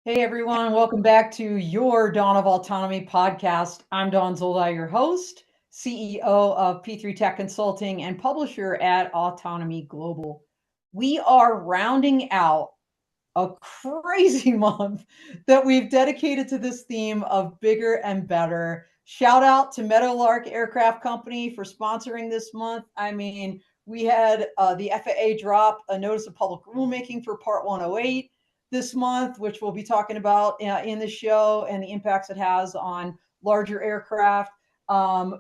Hey everyone, welcome back to your Dawn of Autonomy podcast. I'm Dawn Zoldi, your host, CEO of P3 Tech Consulting and publisher at Autonomy Global. We are rounding out a crazy month that we've dedicated to this theme of bigger and better. Shout out to Meadowlark Aircraft Company for sponsoring this month. I mean, we had the FAA drop a notice of public rulemaking for Part 108 this month, which we'll be talking about in the show and the impacts it has on larger aircraft.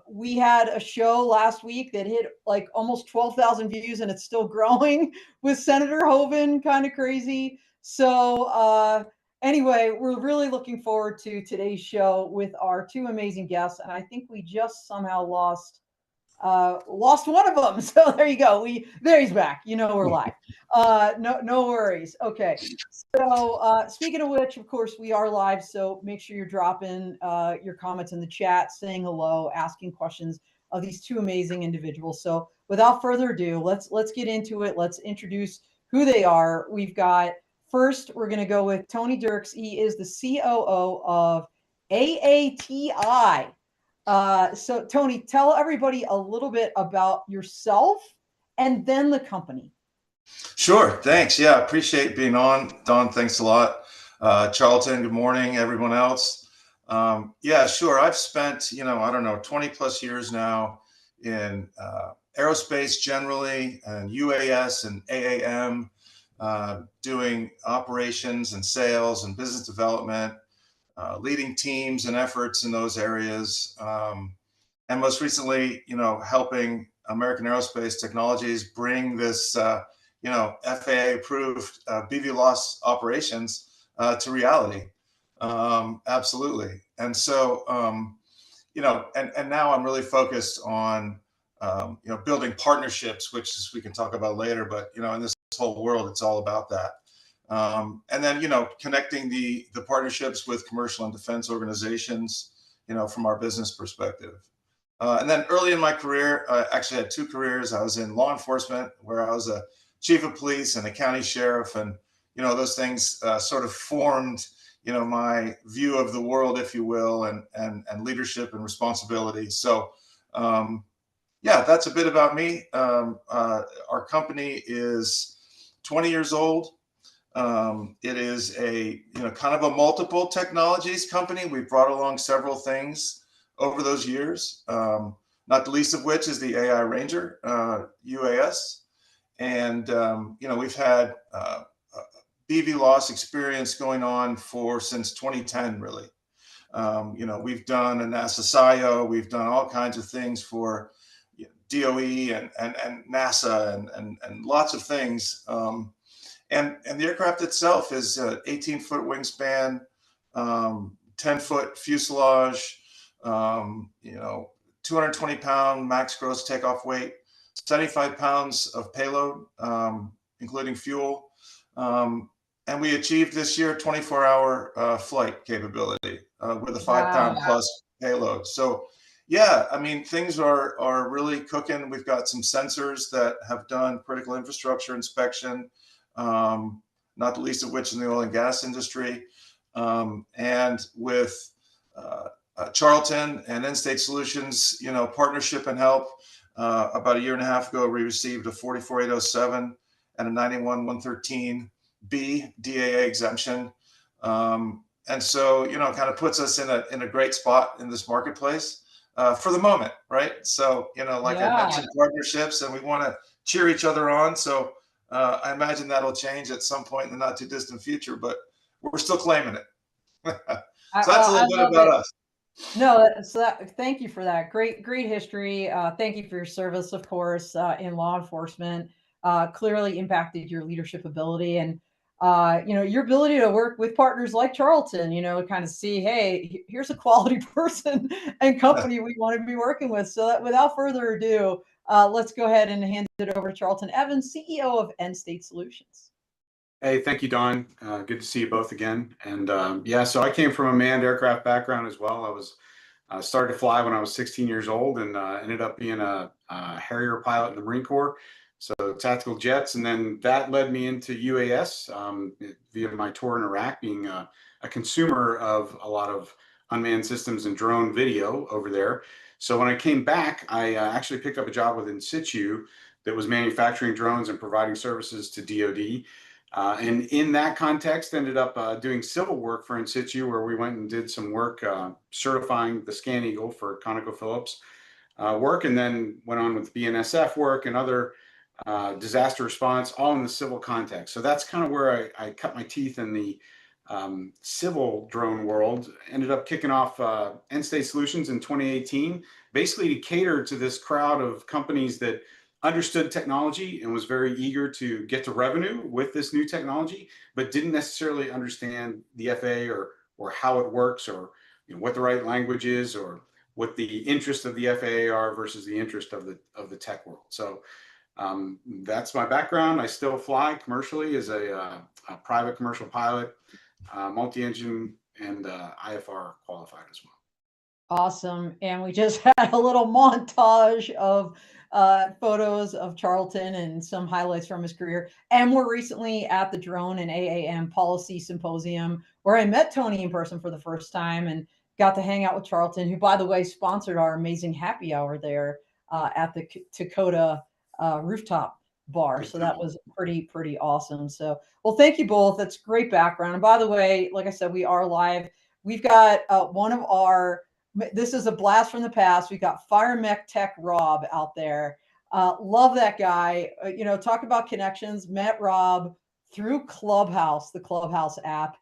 We had a show last week that hit like almost 12,000 views and it's still growing with Senator Hoeven, kind of crazy. So anyway, we're really looking forward to today's show with our two amazing guests. And I think we just somehow lost one of them. So there you go. There he's back. You know, we're live. No worries. Okay. So speaking of which, of course, we are live. So make sure you're dropping your comments in the chat, saying hello, asking questions of these two amazing individuals. So without further ado, let's get into it. Let's introduce who they are. We've got first, we're going to go with Tony Dirks. He is the COO of AATI. So Tony, tell everybody a little bit about yourself and then the company. Sure. Thanks. Yeah, appreciate being on. Don, thanks a lot. Charlton, good morning, everyone else. Yeah, sure. I've spent, 20 plus years now in aerospace generally and UAS and AAM, doing operations and sales and business development, leading teams and efforts in those areas. And most recently, helping American Aerospace Technologies bring this, FAA approved BV loss operations to reality. Absolutely. And so, and now I'm really focused on, building partnerships, which we can talk about later, but, in this whole world, it's all about that. And then, connecting the partnerships with commercial and defense organizations, from our business perspective. And then early in my career, I actually had two careers. I was in law enforcement, where I was a chief of police and a county sheriff. And, those things sort of formed, my view of the world, if you will, and leadership and responsibility. So, yeah, that's a bit about me. Our company is 20 years old. It is a, kind of a multiple technologies company. We've brought along several things over those years, not the least of which is the AI Ranger UAS. And, we've had BV loss experience going on since 2010, really. We've done a NASA SIO, we've done all kinds of things for DOE and NASA and lots of things. And the aircraft itself is 18-foot wingspan, 10-foot fuselage, 220-pound max gross takeoff weight, 75 pounds of payload, including fuel. And we achieved this year 24-hour flight capability with a 5-pound plus payload. So, yeah, I mean, things are really cooking. We've got some sensors that have done critical infrastructure inspection, not the least of which in the oil and gas industry. And with Charlton and State Solutions, partnership and help. About a year and a half ago, we received a 44807 and a 91113B DAA exemption. And so, kind of puts us in a great spot in this marketplace for the moment, right? So, like I mentioned, partnerships, and we want to cheer each other on. So I imagine that'll change at some point in the not too distant future, but we're still claiming it. So that's a little bit about us. No, thank you for that. Great history. Thank you for your service, of course, in law enforcement. Clearly impacted your leadership ability and, your ability to work with partners like Charlton, kind of see, hey, here's a quality person and company we want to be working with. So that, without further ado, let's go ahead and hand it over to Charlton Evans, CEO of State Solutions. Hey, thank you, Don. Good to see you both again. And yeah, so I came from a manned aircraft background as well. I started to fly when I was 16 years old and ended up being a Harrier pilot in the Marine Corps. So tactical jets, and then that led me into UAS via my tour in Iraq, being a a consumer of a lot of unmanned systems and drone video over there. So when I came back, I actually picked up a job with In Situ that was manufacturing drones and providing services to DoD. And in that context, ended up doing civil work for In Situ, where we went and did some work certifying the Scan Eagle for ConocoPhillips work, and then went on with BNSF work and other disaster response, all in the civil context. So that's kind of where I cut my teeth in the civil drone world. Ended up kicking off State Solutions in 2018, basically to cater to this crowd of companies that understood technology and was very eager to get to revenue with this new technology, but didn't necessarily understand the FAA or how it works, or what the right language is, or what the interest of the FAA are versus the interest of the tech world. So that's my background. I still fly commercially as a private commercial pilot, multi-engine, and IFR qualified as well. Awesome. And we just had a little montage of photos of Charlton and some highlights from his career. And we're recently at the Drone and AAM Policy Symposium, where I met Tony in person for the first time and got to hang out with Charlton, who, by the way, sponsored our amazing happy hour there at the Dakota rooftop bar. So that was pretty awesome. So, well, thank you both. That's great background. And by the way, like I said, we are live. We've got one of our, this is a blast from the past. We've got Fire Mech Tech Rob out there. Love that guy. Talk about connections. Met Rob through Clubhouse, the Clubhouse app.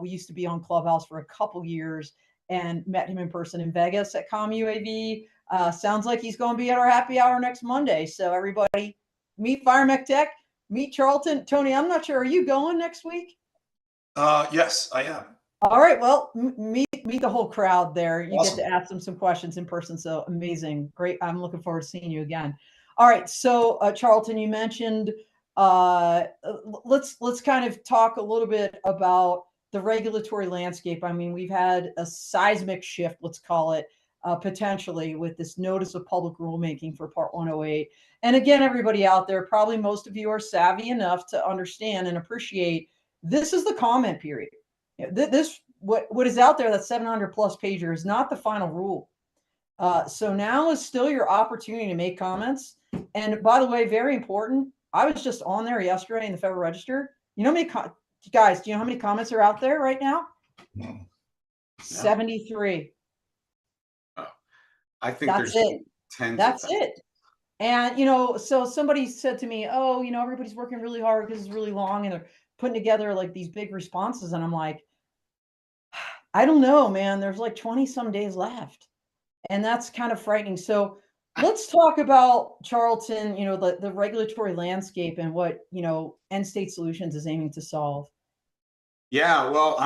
We used to be on Clubhouse for a couple years and met him in person in Vegas at ComUAV. Sounds like he's going to be at our happy hour next Monday. So everybody, meet Fire Mech Tech, meet Charlton. Tony, I'm not sure. Are you going next week? Yes, I am. All right. Well, meet the whole crowd there. You Awesome. Get to ask them some questions in person. So amazing. Great. I'm looking forward to seeing you again. All right. So Charlton, you mentioned, let's kind of talk a little bit about the regulatory landscape. I mean, we've had a seismic shift, let's call it, potentially, with this notice of public rulemaking for Part 108. And again, everybody out there, probably most of you are savvy enough to understand and appreciate this is the comment period. This what is out there, that 700 plus pager, is not the final rule. So now is still your opportunity to make comments. And by the way, very important, I was just on there yesterday in the Federal Register. You know how many guys, do you know how many comments are out there right now? No. 73. Oh, I think That's there's it. 10. That's it. And, so somebody said to me, oh, everybody's working really hard because it's really long and they're putting together like these big responses. And I'm like, I don't know, man. There's like 20 some days left. And that's kind of frightening. So let's talk about Charlton, the regulatory landscape and what, State Solutions is aiming to solve. Yeah, well,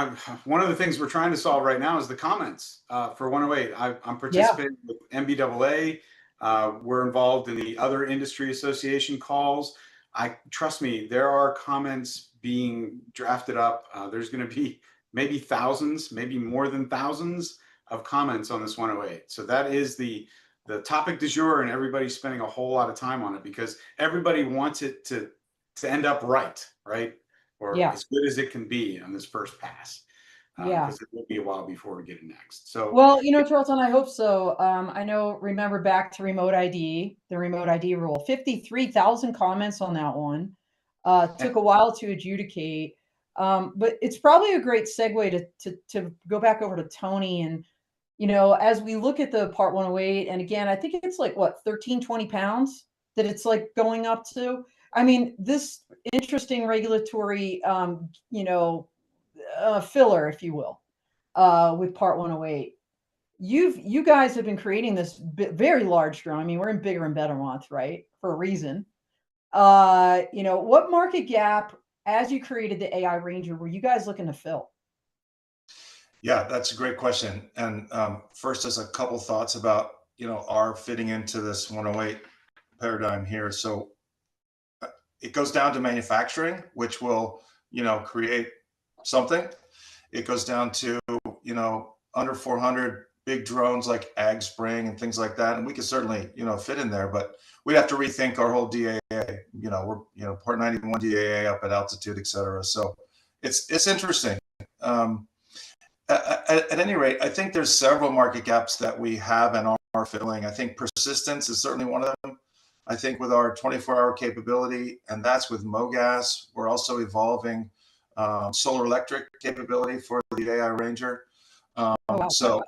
one of the things we're trying to solve right now is the comments for 108. I'm participating with MBAA. We're involved in the other industry association calls. Trust me, there are comments being drafted up. There's going to be maybe thousands, maybe more than thousands of comments on this 108. So that is the topic du jour, and everybody's spending a whole lot of time on it because everybody wants it to end up right? Or as good as it can be on this first pass. Because it will be a while before we get it next. So, well, Charlton, I hope so. Remember back to remote ID, the remote ID rule, 53,000 comments on that one. Took a while to adjudicate. But it's probably a great segue to go back over to Tony. And, as we look at the Part 108, and again, I think it's like, 13, 20 pounds that it's like going up to. I mean, this interesting regulatory, filler, if you will, with Part 108. You guys have been creating this very large drone. I mean, we're in bigger and better month, right? For a reason. What market gap, as you created the AI Ranger, were you guys looking to fill? Yeah, that's a great question. And first, just a couple thoughts about, our fitting into this 108 paradigm here. So it goes down to manufacturing, which will, create something. It goes down to, under 400 big drones like Ag Spring and things like that. And we could certainly, fit in there, but we'd have to rethink our whole DAA. We're, Part 91 DAA up at altitude, et cetera. So it's interesting. At any rate, I think there's several market gaps that we have and are filling. I think persistence is certainly one of them. I think with our 24-hour capability, and that's with MoGas, we're also evolving solar electric capability for the AI Ranger. So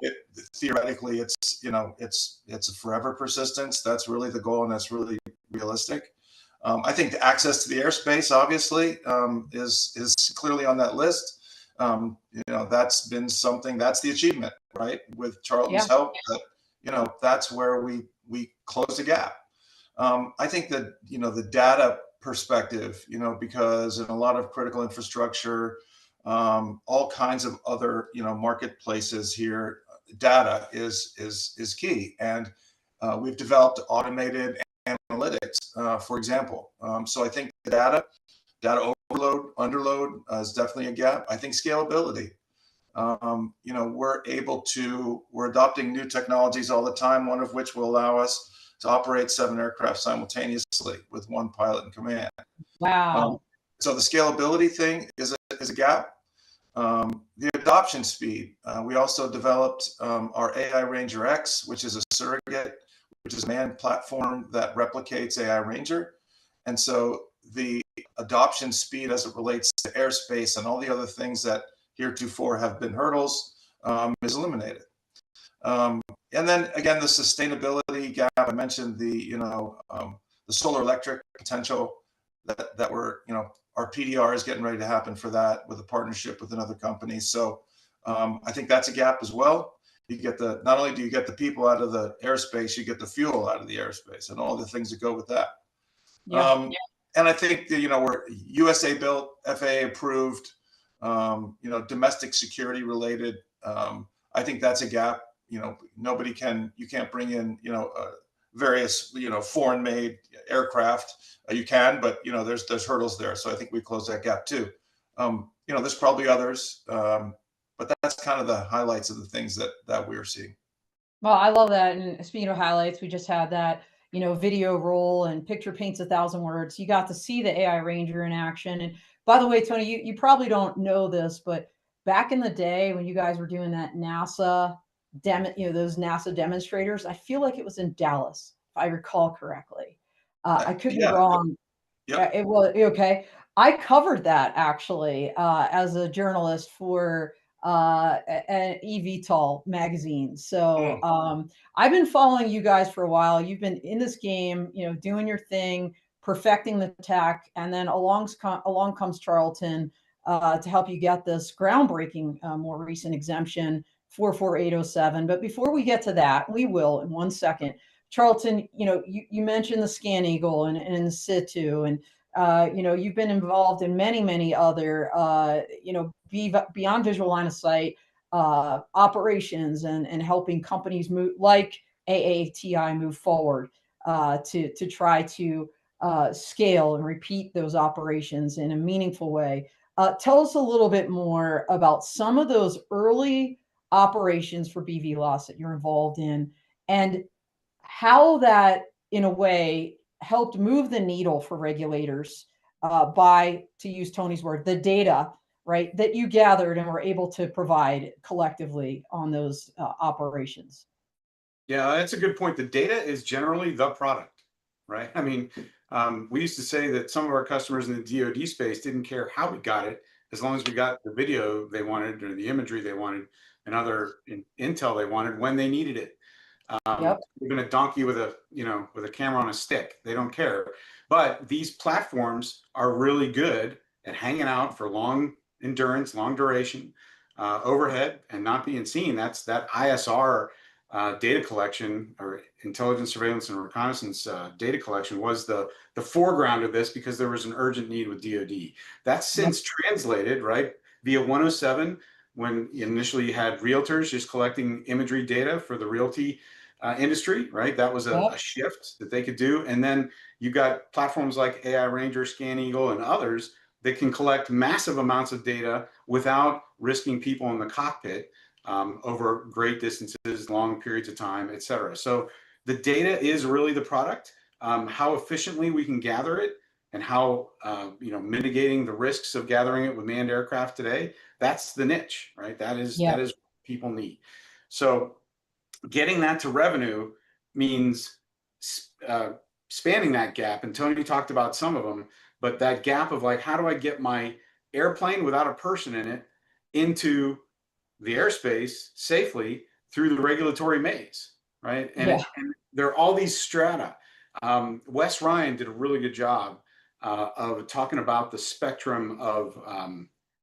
theoretically, it's a forever persistence. That's really the goal, and that's really realistic. I think the access to the airspace, obviously, is clearly on that list. That's been something, that's the achievement, right? With Charlton's help, that's where we close the gap. I think that, the data perspective, because in a lot of critical infrastructure, all kinds of other, marketplaces here, data is key. And we've developed automated analytics, for example. So I think the data overload, underload is definitely a gap. I think scalability. We're adopting new technologies all the time, one of which will allow us to operate 7 aircraft simultaneously with one pilot in command. Wow. So the scalability thing is a gap. The adoption speed. We also developed our AI Ranger X, which is a surrogate, which is a manned platform that replicates AI Ranger. And so the adoption speed as it relates to airspace and all the other things that heretofore have been hurdles is eliminated. And then again, the sustainability gap. I mentioned the solar electric potential that we're, our PDR is getting ready to happen for that with a partnership with another company. So I think that's a gap as well. You get not only do you get the people out of the airspace, you get the fuel out of the airspace and all the things that go with that. And I think we're USA built, FAA approved, domestic security related. I think that's a gap. You can't bring in, various, foreign made aircraft. You can, but, there's hurdles there. So I think we close that gap too. There's probably others, but that's kind of the highlights of the things that we're seeing. Well, I love that. And speaking of highlights, we just had that, video roll and picture paints 1,000 words. You got to see the AI Ranger in action. And by the way, Tony, you probably don't know this, but back in the day when you guys were doing that NASA those NASA demonstrators, I feel like it was in Dallas, if I recall correctly. I could be wrong. Yep. It was okay. I covered that actually as a journalist for an eVTOL magazine. So I've been following you guys for a while. You've been in this game, doing your thing, perfecting the tech, and then along comes Charlton to help you get this groundbreaking, more recent exemption 44807. But before we get to that, we will in 1 second. Charlton, you mentioned the Scan Eagle and in situ, and you've been involved in many other beyond visual line of sight operations and helping companies move like AATI move forward to try to scale and repeat those operations in a meaningful way. Tell us a little bit more about some of those early operations for BVLOS that you're involved in, and how that, in a way, helped move the needle for regulators by, to use Tony's word, the data, right, that you gathered and were able to provide collectively on those operations. Yeah, that's a good point. The data is generally the product, right? I mean, we used to say that some of our customers in the DoD space didn't care how we got it, as long as we got the video they wanted or the imagery they wanted and other intel they wanted when they needed it. They're going to donkey with a camera on a stick. They don't care. But these platforms are really good at hanging out for long endurance, long duration, overhead, and not being seen. That's that ISR data collection, or intelligence, surveillance, and reconnaissance data collection, was the foreground of this because there was an urgent need with DoD. That's since translated, right, via 107, when initially you had realtors just collecting imagery data for the realty industry, right? That was a shift that they could do. And then you got platforms like AI Ranger, Scan Eagle, and others that can collect massive amounts of data without risking people in the cockpit over great distances, long periods of time, et cetera. So the data is really the product. How efficiently we can gather it and how mitigating the risks of gathering it with manned aircraft today, that's the niche, right? That is Yeah. what people need. So getting that to revenue means spanning that gap. And Tony talked about some of them, but that gap of like, how do I get my airplane without a person in it into the airspace safely through the regulatory maze, right? And there are all these strata. Wes Ryan did a really good job of talking about the spectrum of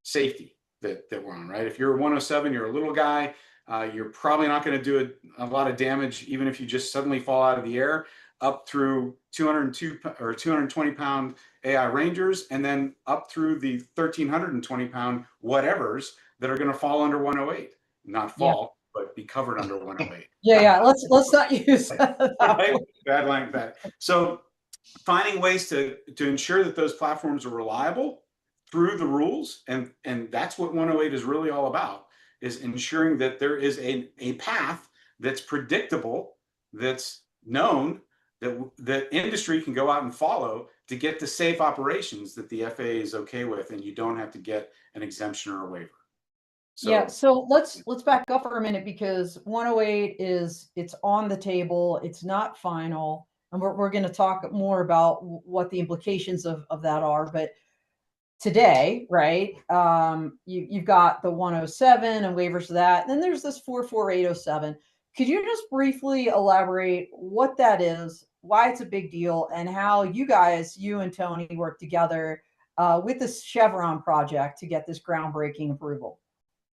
safety that we're on, right? If you're a 107, you're a little guy, you're probably not going to do a lot of damage, even if you just suddenly fall out of the air, up through 202 or 220 pound AI Rangers, and then up through the 1,320 pound whatevers that are going to fall under 108, not fall, but be covered under 108. Yeah. Let's not use that. Right? Bad line, bad. So finding ways to ensure that those platforms are reliable through the rules, and that's what 108 is really all about, is ensuring that there is a path that's predictable, that's known, that industry can go out and follow to get to safe operations that the FAA is okay with, and you don't have to get an exemption or a waiver. So let's back up for a minute, because 108 it's on the table, it's not final, and we're going to talk more about what the implications of that are. But today, right, you've got the 107 and waivers to that, and then there's this 44807. Could you just briefly elaborate what that is, why it's a big deal, and how you and Tony work together with this Chevron project to get this groundbreaking approval?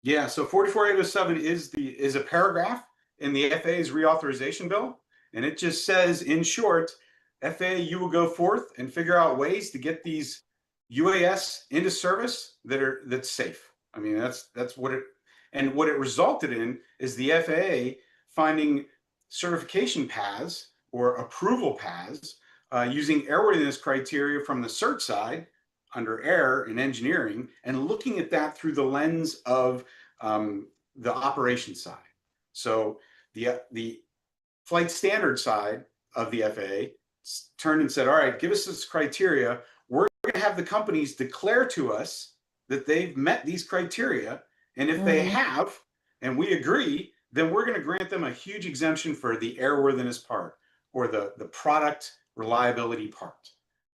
Yeah, so 44807 is a paragraph in the FAA's reauthorization bill, and it just says, in short, FAA, you will go forth and figure out ways to get these UAS into service that's safe. I mean, that's what it resulted in is the FAA finding certification paths or approval paths using airworthiness criteria from the cert side under air and engineering, and looking at that through the lens of the operation side. So the flight standard side of the FAA turned and said, all right, give us this criteria. We're going to have the companies declare to us that they've met these criteria. And if they have, and we agree, then we're going to grant them a huge exemption for the airworthiness part, or the product reliability part.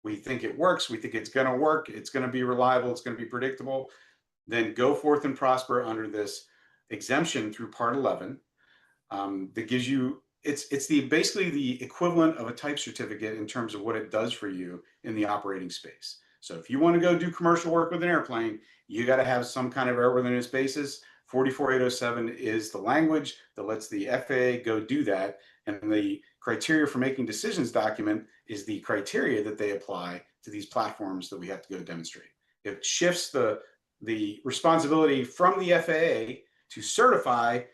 We think it works. We think it's going to work. It's going to be reliable. It's going to be predictable. Then go forth and prosper under this exemption through Part 11 that gives you, it's basically the equivalent of a type certificate in terms of what it does for you in the operating space. So if you want to go do commercial work with an airplane, you got to have some kind of airworthiness basis. 44807 is the language that lets the FAA go do that. And the criteria for making decisions document is the criteria that they apply to these platforms that we have to go demonstrate. It shifts the responsibility from the FAA to certify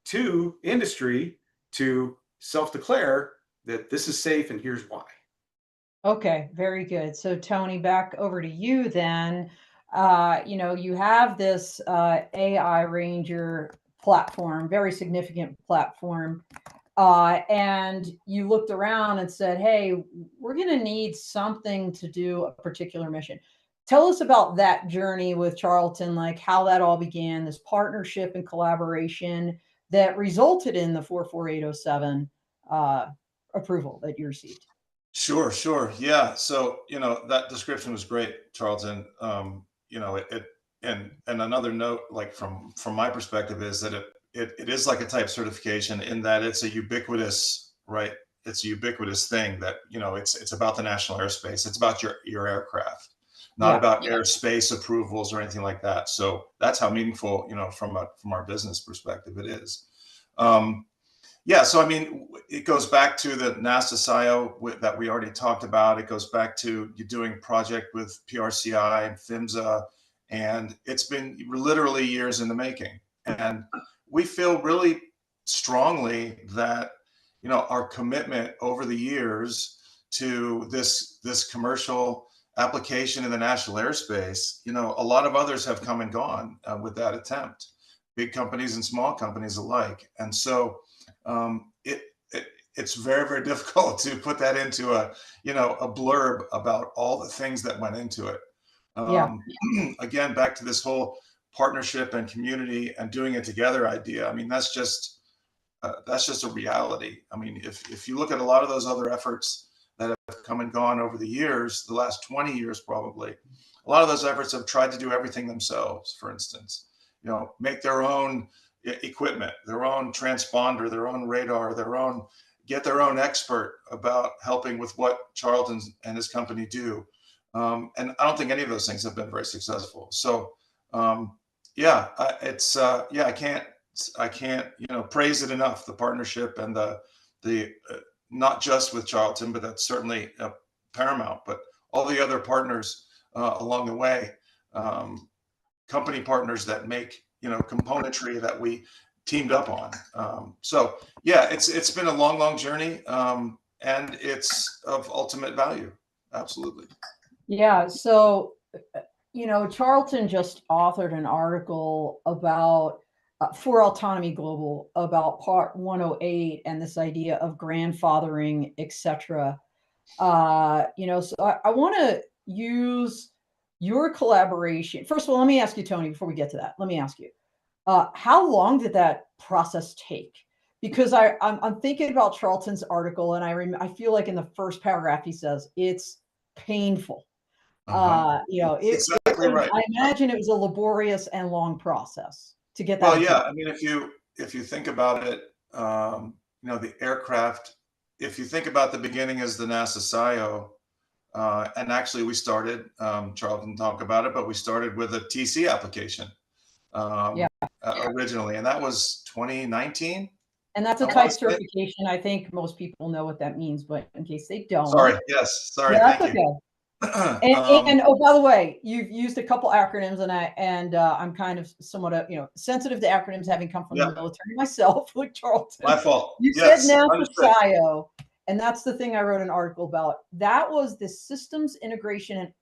to industry to self-declare that this is safe and here's why. Okay, very good. So Tony, back over to you then. You have this AI Ranger platform, very significant platform. And you looked around and said, hey, we're going to need something to do a particular mission. Tell us about that journey with Charlton, like how that all began, this partnership and collaboration that resulted in the 44807 approval that you received. Sure. Yeah. So, that description was great, Charlton. And another note, like from my perspective, is that it is like a type certification in that it's a ubiquitous, right? It's a ubiquitous thing that, it's about the national airspace. It's about your aircraft, not about airspace approvals or anything like that. So that's how meaningful, from our business perspective, it is. So, I mean, it goes back to the NASA SIO that we already talked about. It goes back to you doing project with PRCI and PHMSA, and it's been literally years in the making. And we feel really strongly that, our commitment over the years to this commercial application in the national airspace, a lot of others have come and gone with that attempt, big companies and small companies alike. And so, it's very, very difficult to put that into a blurb about all the things that went into it. Again, back to this whole partnership and community and doing it together idea. I mean, that's just a reality. I mean, if you look at a lot of those other efforts that have come and gone over the years, the last 20 years probably, a lot of those efforts have tried to do everything themselves. For instance, make their own equipment, their own transponder, their own radar, get their own expert about helping with what Charlton and his company do. And I don't think any of those things have been very successful. So I can't praise it enough, the partnership and the not just with Charlton, but that's certainly paramount, but all the other partners along the way, company partners that make componentry that we teamed up on. So yeah, it's been a long journey, and it's of ultimate value. Absolutely. Yeah. So Charlton just authored an article about for Autonomy Global about Part 108 and this idea of grandfathering, etc. So I want to use your collaboration. First of all, let me ask you, Tony, before we get to that, let me ask you, how long did that process take? Because I'm thinking about Charlton's article, and I feel like in the first paragraph he says it's painful. Exactly right. I imagine it was a laborious and long process to get that. Well, yeah. I mean, if you think about it, the aircraft. If you think about the beginning as the NASA SIO, and actually we started. Charlton talked about it, but we started with a TC application originally, and that was 2019. And that's a type certification. I think most people know what that means, but in case they don't. Sorry. Yes. Sorry. Yeah, thank you. And oh, by the way, you've used a couple acronyms, and I'm kind of somewhat sensitive to acronyms, having come from the military myself, like Charlton. My fault. You said NASA SIO, and that's the thing I wrote an article about. That was the systems integration and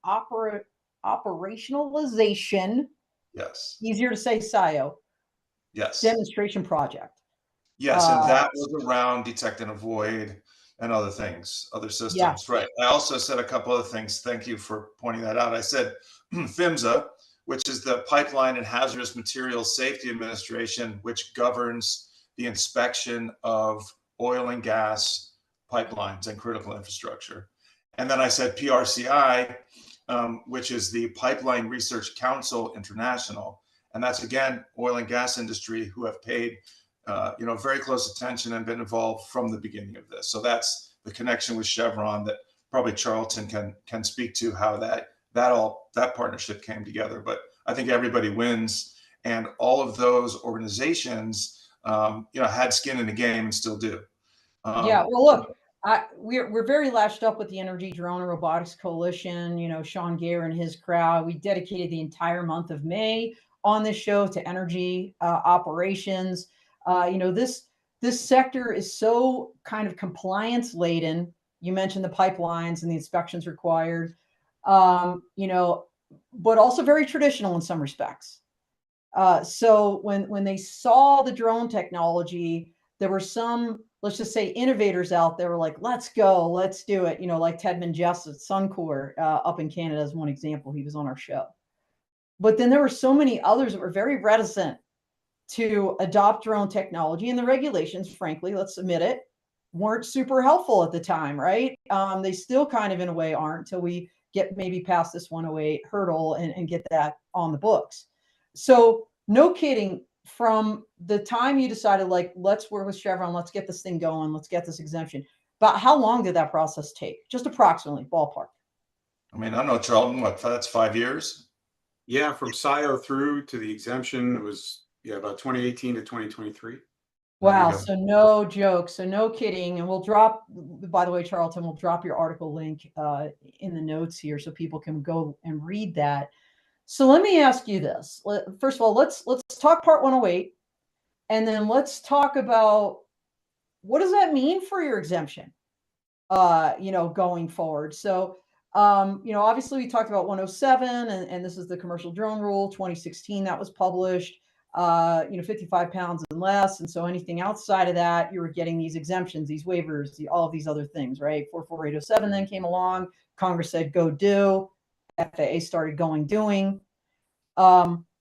operationalization. Yes. Easier to say SIO. Yes. Demonstration project. Yes, and that was around detect and avoid and other things, other systems. Yeah. Right. I also said a couple other things. Thank you for pointing that out. I said PHMSA, which is the Pipeline and Hazardous Materials Safety Administration, which governs the inspection of oil and gas pipelines and critical infrastructure. And then I said PRCI, which is the Pipeline Research Council International. And that's, again, oil and gas industry who have paid very close attention and been involved from the beginning of this. So that's the connection with Chevron that probably Charlton can speak to, how that partnership came together. But I think everybody wins, and all of those organizations, had skin in the game and still do. Well, look, we're very lashed up with the Energy Drone and Robotics Coalition. Sean Gare and his crowd. We dedicated the entire month of May on this show to energy operations. This sector is so kind of compliance laden. You mentioned the pipelines and the inspections required, but also very traditional in some respects. So when they saw the drone technology, there were some, let's just say, innovators out there were like, let's go, let's do it. Like Tedman Jess at Suncor up in Canada is one example. He was on our show. But then there were so many others that were very reticent to adopt drone technology, and the regulations, frankly, let's admit it, weren't super helpful at the time, right? They still kind of in a way aren't until we get maybe past this 108 hurdle and get that on the books. So no kidding, from the time you decided, like, let's work with Chevron, let's get this thing going, let's get this exemption, about how long did that process take? Just approximately, ballpark. I mean, I don't know, Charlton, that's 5 years? Yeah, from SIO through to the exemption, it was about 2018 to 2023. Wow. So no joke. So no kidding. And we'll drop, by the way, Charlton, we'll drop your article link in the notes here so people can go and read that. So let me ask you this. First of all, let's talk Part 108, and then let's talk about what does that mean for your exemption, going forward. So, obviously we talked about 107, and this is the commercial drone rule, 2016, that was published. 55 pounds and less. And so anything outside of that, you were getting these exemptions, these waivers, all of these other things, right? 44807 then came along. Congress said, go do. FAA started doing.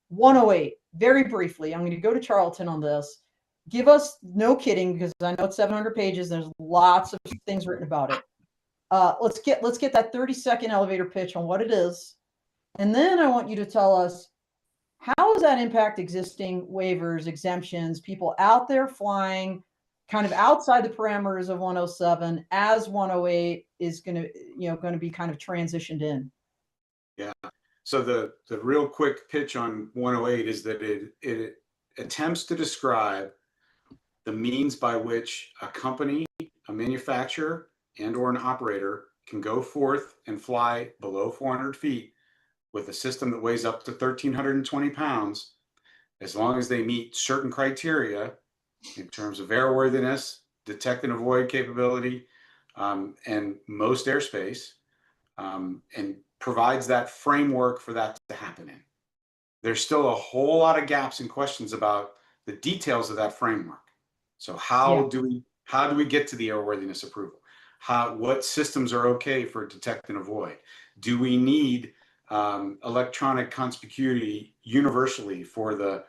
108, very briefly. I'm going to go to Charlton on this. Give us, no kidding, because I know it's 700 pages. There's lots of things written about it. Let's get that 30-second elevator pitch on what it is. And then I want you to tell us, how does that impact existing waivers, exemptions, people out there flying kind of outside the parameters of 107 as 108 is going to be kind of transitioned in? Yeah. So the real quick pitch on 108 is that it attempts to describe the means by which a company, a manufacturer, and or an operator can go forth and fly below 400 feet with a system that weighs up to 1,320 pounds, as long as they meet certain criteria in terms of airworthiness, detect and avoid capability, and most airspace, and provides that framework for that to happen in. There's still a whole lot of gaps and questions about the details of that framework. So how do we get to the airworthiness approval? What systems are okay for detect and avoid? Do we need electronic conspicuity universally for the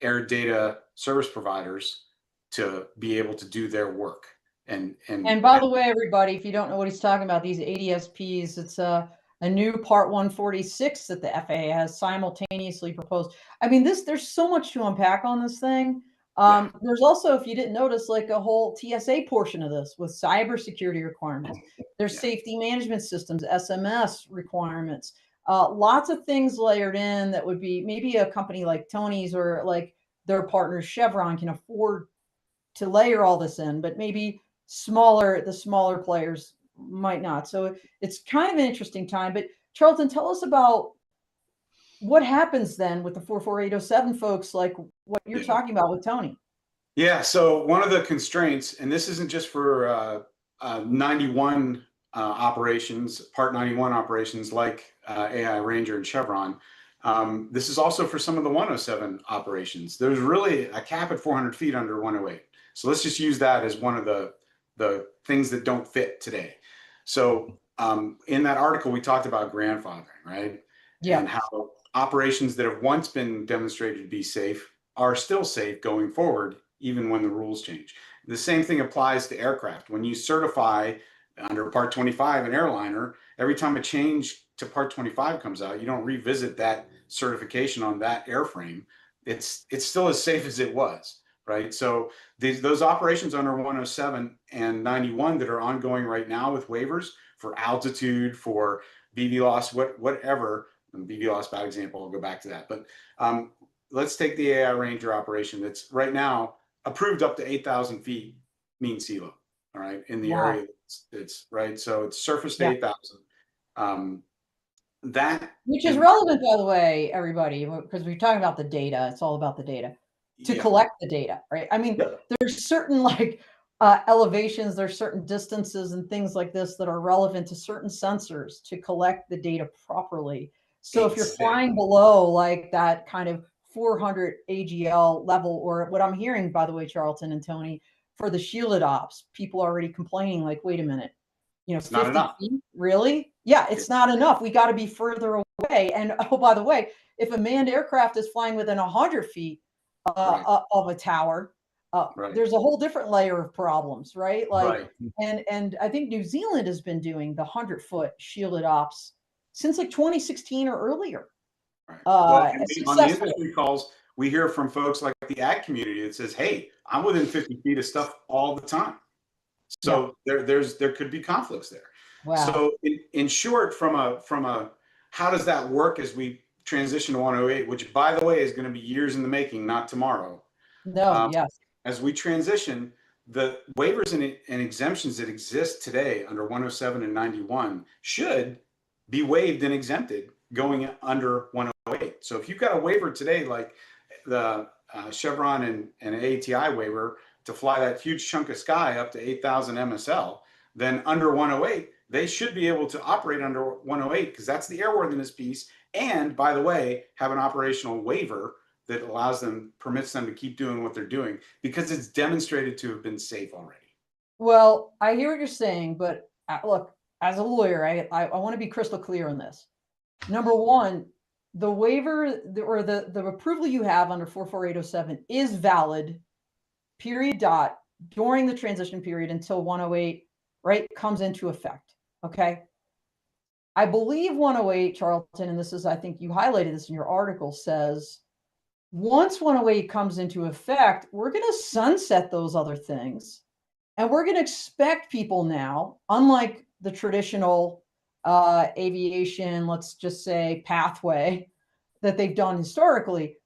air data service providers to be able to do their work? And by the way, everybody, if you don't know what he's talking about, these ADSPs, it's a new Part 146 that the FAA has simultaneously proposed. I mean, there's so much to unpack on this thing. There's also, if you didn't notice, like a whole TSA portion of this with cybersecurity requirements. There's safety management systems, SMS requirements, lots of things layered in that would be maybe a company like Tony's or like their partners Chevron can afford to layer all this in, but maybe the smaller players might not. So it's kind of an interesting time. But Charlton, tell us about what happens then with the 44807 folks, like what you're talking about with Tony. Yeah. So one of the constraints, and this isn't just for 91 operations, Part 91 operations like AI Ranger and Chevron. This is also for some of the 107 operations. There's really a cap at 400 feet under 108. So let's just use that as one of the things that don't fit today. So in that article, we talked about grandfathering, right? Yeah. And how operations that have once been demonstrated to be safe are still safe going forward, even when the rules change. The same thing applies to aircraft. When you certify under Part 25 an airliner, every time a change to Part 25 comes out, you don't revisit that certification on that airframe. It's still as safe as it was. Right. So those operations under 107 and 91 that are ongoing right now with waivers for altitude, for BVLOS, whatever. BVLOS, bad example. I'll go back to that. But let's take the AI Ranger operation that's right now approved up to 8,000 feet mean sea level. All right. In the area it's right. So it's surface to 8,000. Which is relevant, by the way, everybody, because we're talking about the data. It's all about the data. To collect the data, right? I mean, there's certain elevations, there's certain distances and things like this that are relevant to certain sensors to collect the data properly. So if you're flying below like that kind of 400 AGL level, or what I'm hearing, by the way, Charlton and Tony, for the shielded ops, people are already complaining like, wait a minute, it's 50 not enough. feet, really? Yeah, it's not enough. We got to be further away. And oh, by the way, if a manned aircraft is flying within 100 feet, of a tower, there's a whole different layer of problems, right? And I think New Zealand has been doing the 100-foot shielded ops since like 2016 or earlier. On the industry calls, we hear from folks like the ag community that says, "Hey, I'm within 50 feet of stuff all the time." So there could be conflicts there. Wow. So in short, from a how does that work as we transition to 108, which by the way is going to be years in the making, not tomorrow. As we transition, the waivers and exemptions that exist today under 107 and 91 should be waived and exempted going under 108. So if you've got a waiver today, like the Chevron and ATI waiver to fly that huge chunk of sky up to 8,000 MSL, then under 108, they should be able to operate under 108 because that's the airworthiness piece. And by the way, have an operational waiver that permits them to keep doing what they're doing because it's demonstrated to have been safe already. Well, I hear what you're saying, but look, as a lawyer, I want to be crystal clear on this. Number one, the waiver or the approval you have under 44807 is valid, period dot, during the transition period until 108, right, comes into effect. Okay. I believe 108, Charlton, and this is, I think you highlighted this in your article, says once 108 comes into effect, we're going to sunset those other things. And we're going to expect people now, unlike the traditional aviation, let's just say, pathway that they've done historically,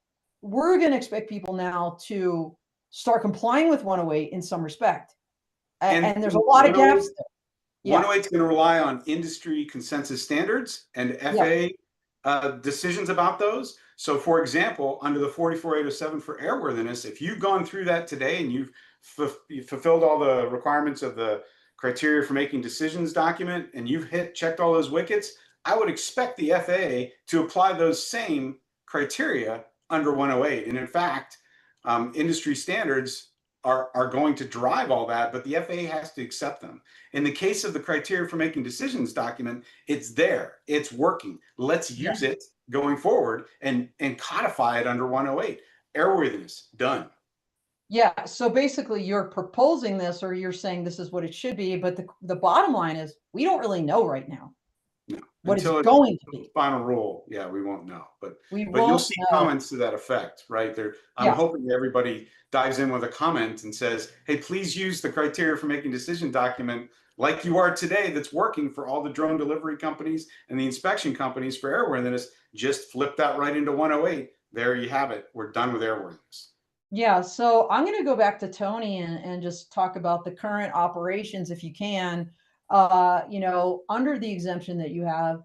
we're going to expect people now to start complying with 108 in some respect. And there's a lot of gaps there. 108 is going to rely on industry consensus standards and FAA decisions about those. So, for example, under the 44807 for airworthiness, if you've gone through that today and you've fulfilled all the requirements of the criteria for making decisions document and you've checked all those wickets, I would expect the FAA to apply those same criteria under 108. And in fact, industry standards are going to drive all that, but the FAA has to accept them. In the case of the criteria for making decisions document, it's there, it's working. Let's use it going forward and codify it under 108. Airworthiness, done. Yeah, so basically you're proposing this, or you're saying this is what it should be, but the bottom line is we don't really know right now. No. What it's going to be. Final rule, yeah, we won't know, but you'll see comments to that effect, right? There, I'm hoping everybody dives in with a comment and says, "Hey, please use the criteria for making decision document like you are today. That's working for all the drone delivery companies and the inspection companies for airworthiness. Just flip that right into 108. There you have it. We're done with airworthiness." Yeah, so I'm going to go back to Tony and just talk about the current operations, if you can. Under the exemption that you have,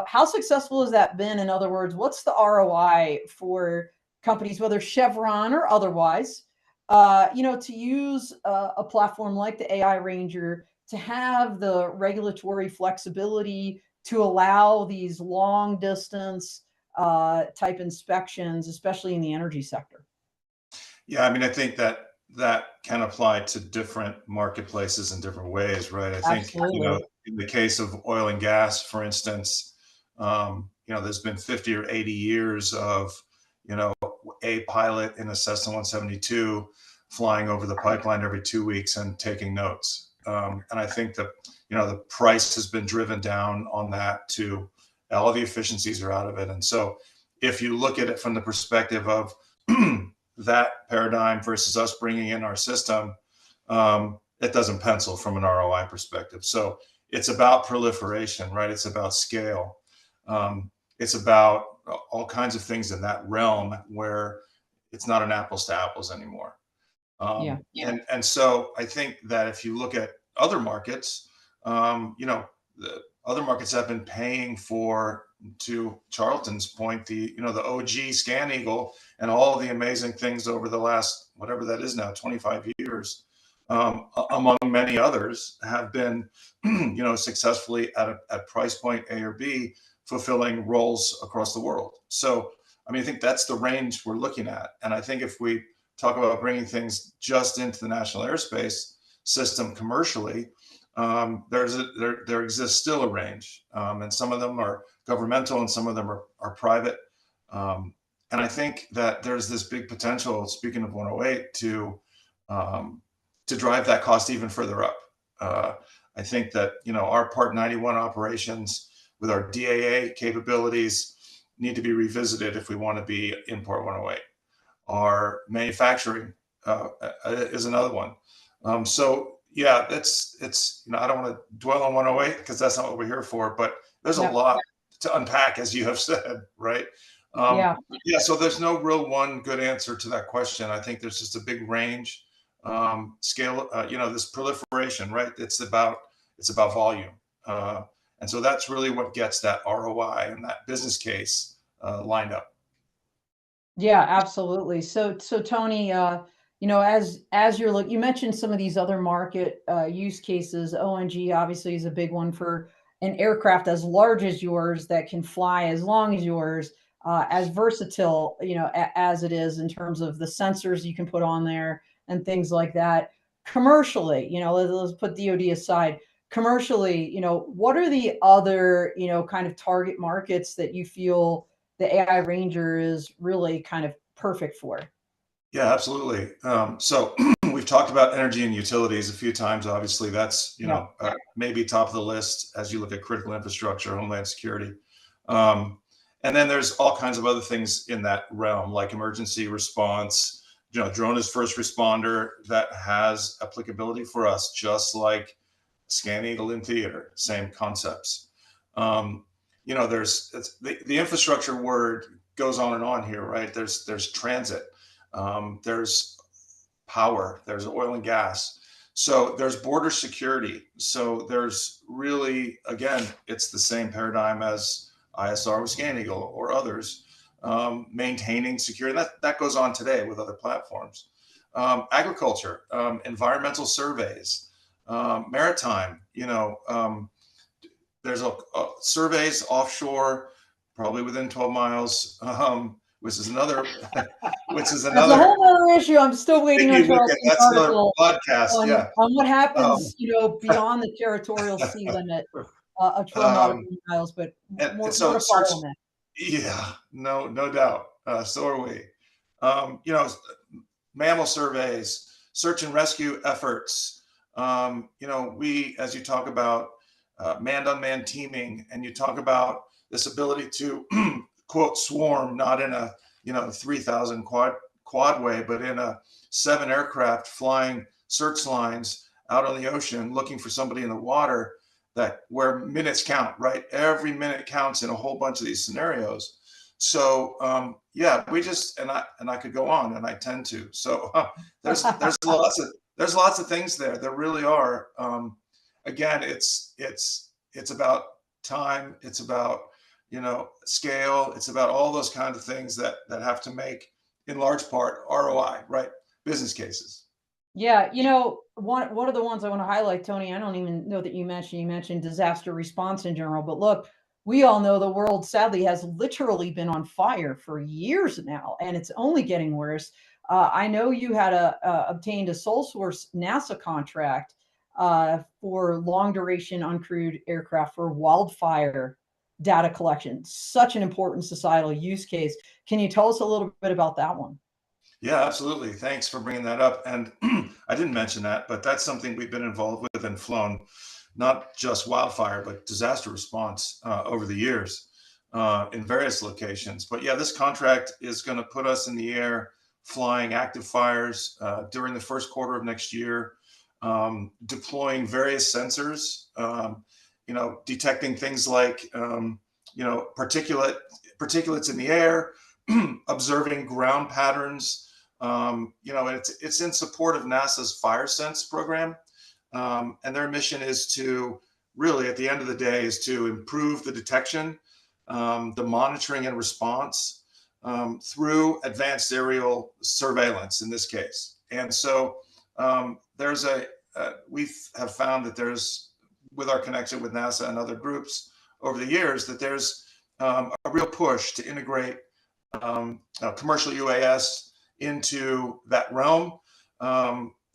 how successful has that been? In other words, what's the ROI for companies, whether Chevron or otherwise, to use a platform like the AI Ranger to have the regulatory flexibility to allow these long distance type inspections, especially in the energy sector? Yeah, I mean, I think that can apply to different marketplaces in different ways, right? I think, Absolutely. in the case of oil and gas, for instance, there's been 50 or 80 years of, a pilot in a Cessna 172 flying over the pipeline every 2 weeks and taking notes. And I think that, the price has been driven down on that to all the efficiencies are out of it. And so if you look at it from the perspective of that paradigm versus us bringing in our system, it doesn't pencil from an ROI perspective. So it's about proliferation, right? It's about scale. It's about all kinds of things in that realm where it's not an apples to apples anymore. And so I think that if you look at other markets, the other markets have been paying for, to Charlton's point, the OG Scan Eagle and all the amazing things over the last, whatever that is now, 25 years, among many others, have been, successfully at price point A or B, fulfilling roles across the world. So, I mean, I think that's the range we're looking at. And I think if we talk about bringing things just into the national airspace system commercially, there exists still a range, and some of them are governmental and some of them are private. And I think that there's this big potential, speaking of 108, to drive that cost even further up. I think that, our Part 91 operations with our DAA capabilities need to be revisited if we want to be in Part 108. Our manufacturing is another one. So yeah, it's I don't want to dwell on 108 because that's not what we're here for, but there's a lot to unpack, as you have said, right? So there's no real one good answer to that question. I think there's just a big range, scale, this proliferation, right? It's about volume. And so that's really what gets that ROI and that business case lined up. Yeah, absolutely. So Tony, as you mentioned some of these other market use cases. ONG obviously is a big one for an aircraft as large as yours that can fly as long as yours, as versatile, as it is in terms of the sensors you can put on there and things like that. Commercially, let's put DoD aside. Commercially, what are the other, kind of target markets that you feel the AI Ranger is really kind of perfect for. Yeah, absolutely. So we've talked about energy and utilities a few times. Obviously, that's maybe top of the list as you look at critical infrastructure, homeland security. And then there's all kinds of other things in that realm, like emergency response. Drone is first responder that has applicability for us, just like scan eagle in theater, same concepts. There's the infrastructure word goes on and on here, right? There's transit, there's power, there's oil and gas. So there's border security. So there's really, again, it's the same paradigm as ISR with Scan Eagle or others, maintaining security. That goes on today with other platforms. Agriculture, environmental surveys, maritime, there's surveys offshore, probably within 12 miles, which is another. That's a whole other issue. I'm still waiting on Charlton's article podcast, on what happens, beyond the territorial sea limit of 12 nautical miles. But more to follow on that. Yeah, no doubt. So are we. Mammal surveys, search and rescue efforts. We, as you talk about manned-unmanned teaming, and you talk about this ability to quote swarm, not in a 3,000 quad way, but in a 7 aircraft flying search lines out on the ocean, looking for somebody in the water, where minutes count, right? Every minute counts in a whole bunch of these scenarios. So we just, and I could go on, and I tend to. So there's lots of things there. There really are. Again, it's about time. It's about scale. It's about all those kind of things that have to make, in large part, ROI, right? Business cases. Yeah, one of the ones I want to highlight, Tony, I don't even know that you mentioned disaster response in general, but look, we all know the world sadly has literally been on fire for years now, and it's only getting worse. I know you had obtained a sole source NASA contract for long duration uncrewed aircraft for wildfire data collection. Such an important societal use case. Can you tell us a little bit about that one? Yeah, absolutely. Thanks for bringing that up. And I didn't mention that, but that's something we've been involved with and flown, not just wildfire, but disaster response over the years in various locations. But yeah, this contract is going to put us in the air flying active fires during the first quarter of next year, deploying various sensors, detecting things like, particulates in the air, observing ground patterns. It's in support of NASA's FireSense program. And their mission is to really, at the end of the day, is to improve the detection, the monitoring and response through advanced aerial surveillance in this case. And so we have found that there's, with our connection with NASA and other groups over the years, that there's a real push to integrate commercial UAS into that realm.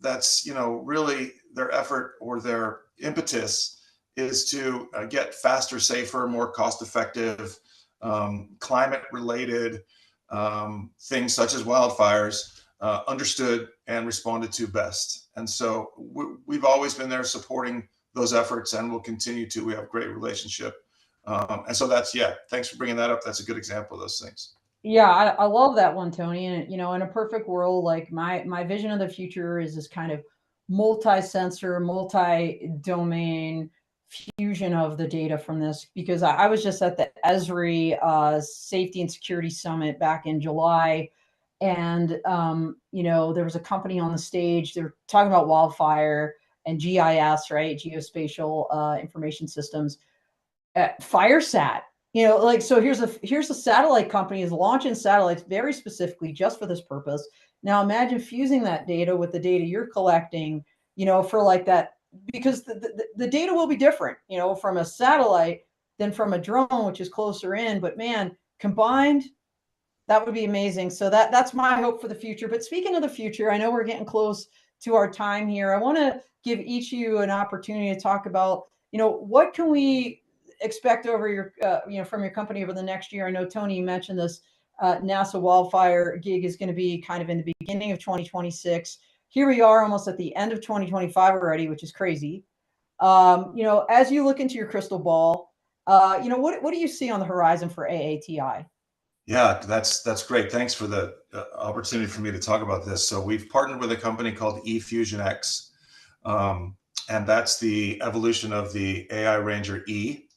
That's really their effort or their impetus is to get faster, safer, more cost-effective, climate-related things such as wildfires understood and responded to best. And so we've always been there supporting those efforts, and we'll continue to. We have a great relationship. And so thanks for bringing that up. That's a good example of those things. Yeah, I love that one, Tony. And, in a perfect world, like my vision of the future is this kind of multi-sensor, multi-domain fusion of the data from this, because I was just at the Esri Safety and Security Summit back in July. And, there was a company on the stage. They were talking about wildfire and GIS, right? Geospatial information systems. FireSat. So here's a satellite company is launching satellites very specifically just for this purpose. Now imagine fusing that data with the data you're collecting, for like that, because the data will be different, from a satellite than from a drone, which is closer in. But man, combined, that would be amazing. So that's my hope for the future. But speaking of the future, I know we're getting close to our time here. I want to give each of you an opportunity to talk about, what can we expect over your, from your company over the next year? I know, Tony, you mentioned this NASA wildfire gig is going to be kind of in the beginning of 2026. Here we are almost at the end of 2025 already, which is crazy. As you look into your crystal ball, what do you see on the horizon for AATI? Yeah, that's great. Thanks for the opportunity for me to talk about this. So we've partnered with a company called eFusionX, and that's the evolution of the AI Ranger E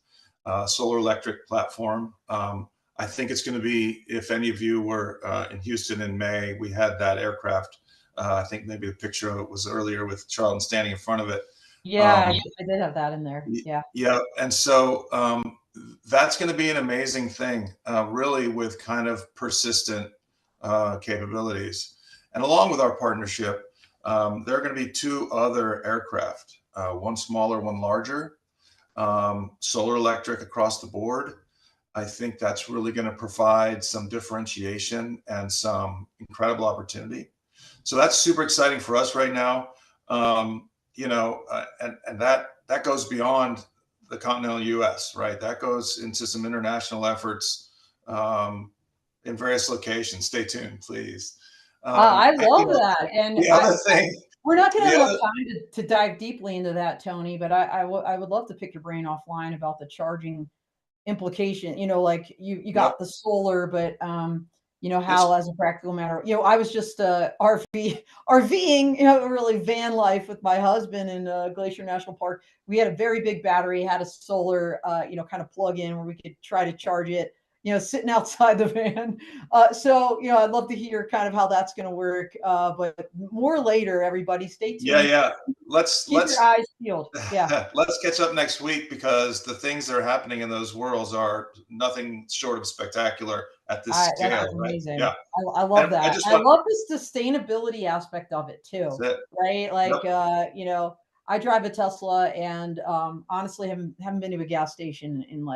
solar electric platform. I think it's going to be, if any of you were in Houston in May, we had that aircraft. I think maybe the picture of it was earlier with Charlton standing in front of it. Yeah, I did have that in there. Yeah. Yeah. And so that's going to be an amazing thing, really, with kind of persistent capabilities. And along with our partnership, there are going to be two other aircraft, one smaller, one larger, solar electric across the board. I think that's really going to provide some differentiation and some incredible opportunity. So that's super exciting for us right now. And that goes beyond the continental U.S., right? That goes into some international efforts in various locations. Stay tuned, please. I love that. And the other thing, we're not going to have enough time to dive deeply into that, Tony, but I would love to pick your brain offline about the charging implication. Like you got the solar, but how as a practical matter, I was just RVing, really van life with my husband in Glacier National Park. We had a very big battery, had a solar, kind of plug in where we could try to charge it, sitting outside the van. So, I'd love to hear kind of how that's going to work. But more later, everybody, stay tuned. Yeah. Let's your eyes peeled. Yeah. Let's catch up next week, because the things that are happening in those worlds are nothing short of spectacular at this scale. That's amazing. Right? Yeah. I love that. I love the sustainability aspect of it too. Right? Like, I drive a Tesla, and honestly haven't been to a gas station in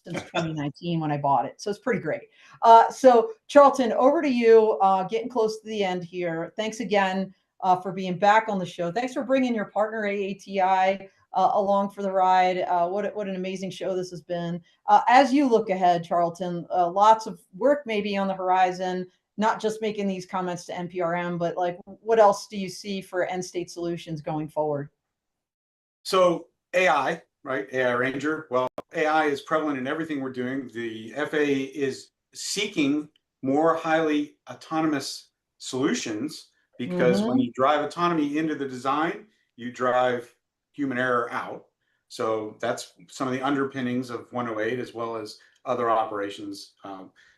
since 2019 when I bought it. So it's pretty great. So Charlton, over to you, getting close to the end here. Thanks again for being back on the show. Thanks for bringing your partner AATI along for the ride. What an amazing show this has been. As you look ahead, Charlton, lots of work maybe on the horizon, not just making these comments to NPRM, but what else do you see for End State Solutions going forward? So AI, right? AI Ranger. Well, AI is prevalent in everything we're doing. The FAA is seeking more highly autonomous solutions, because when you drive autonomy into the design, you drive human error out. So that's some of the underpinnings of 108, as well as other operations.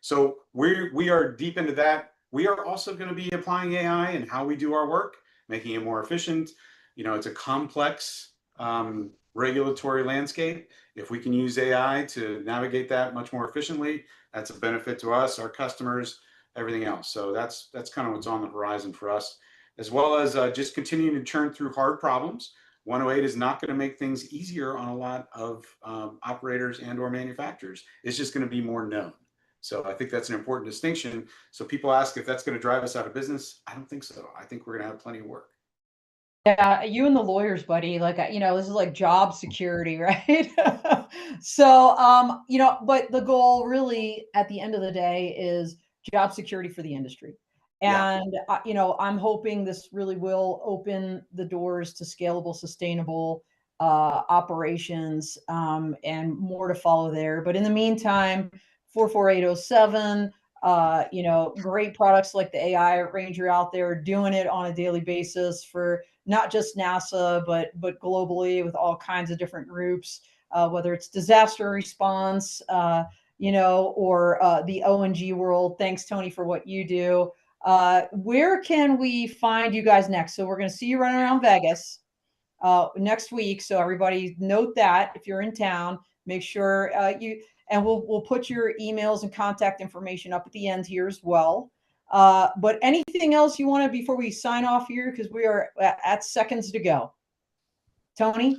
So we are deep into that. We are also going to be applying AI in how we do our work, making it more efficient. It's a complex regulatory landscape. If we can use AI to navigate that much more efficiently, that's a benefit to us, our customers, everything else. So that's kind of what's on the horizon for us, as well as just continuing to churn through hard problems. 108 is not going to make things easier on a lot of operators and or manufacturers. It's just going to be more known. So I think that's an important distinction. So people ask if that's going to drive us out of business. I don't think so. I think we're going to have plenty of work. Yeah, you and the lawyers, buddy, this is like job security, right? So, but the goal really at the end of the day is job security for the industry. And, I'm hoping this really will open the doors to scalable, sustainable operations, and more to follow there. But in the meantime, 44807, great products like the AI Ranger out there, doing it on a daily basis for not just NASA, but globally with all kinds of different groups, whether it's disaster response, or the O&G world. Thanks, Tony, for what you do. Where can we find you guys next? So we're going to see you running around Vegas next week. So everybody note that if you're in town, make sure and we'll put your emails and contact information up at the end here as well. But anything else you want to, before we sign off here, because we are at seconds to go. Tony?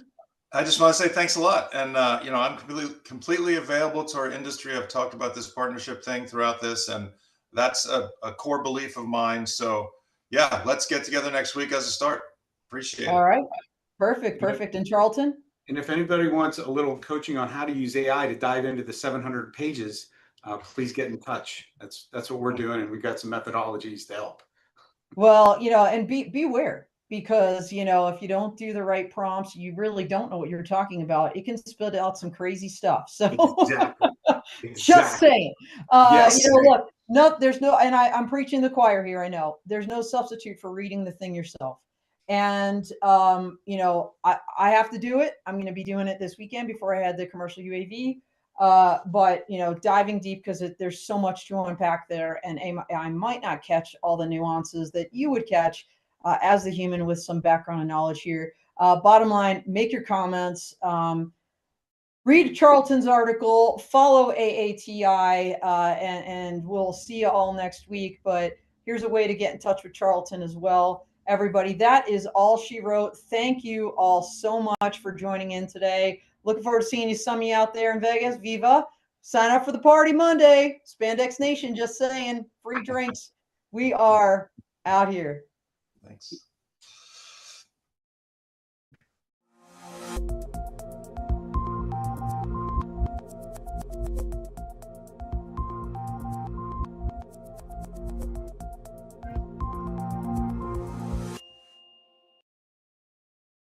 I just want to say thanks a lot. And, I'm completely available to our industry. I've talked about this partnership thing throughout this, and that's a core belief of mine. So yeah, let's get together next week as a start. Appreciate it. All right. Perfect. And Charlton? And if anybody wants a little coaching on how to use AI to dive into the 700 pages, please get in touch. That's what we're doing, and we've got some methodologies to help. Well, and beware, because, if you don't do the right prompts, you really don't know what you're talking about. It can spit out some crazy stuff. So Exactly. just saying, Yes. look, no, there's no, and I'm preaching the choir here. I know there's no substitute for reading the thing yourself. And, I have to do it. I'm going to be doing it this weekend before I had the commercial UAV. But, diving deep, because there's so much to unpack there. And I might not catch all the nuances that you would catch as the human with some background and knowledge here. Bottom line, make your comments. Read Charlton's article, follow AATI, and we'll see you all next week. But here's a way to get in touch with Charlton as well. Everybody, that is all she wrote. Thank you all so much for joining in today. Looking forward to seeing some of you out there in Vegas. Viva. Sign up for the party Monday. Spandex Nation, just saying. Free drinks. We are out here. Thanks.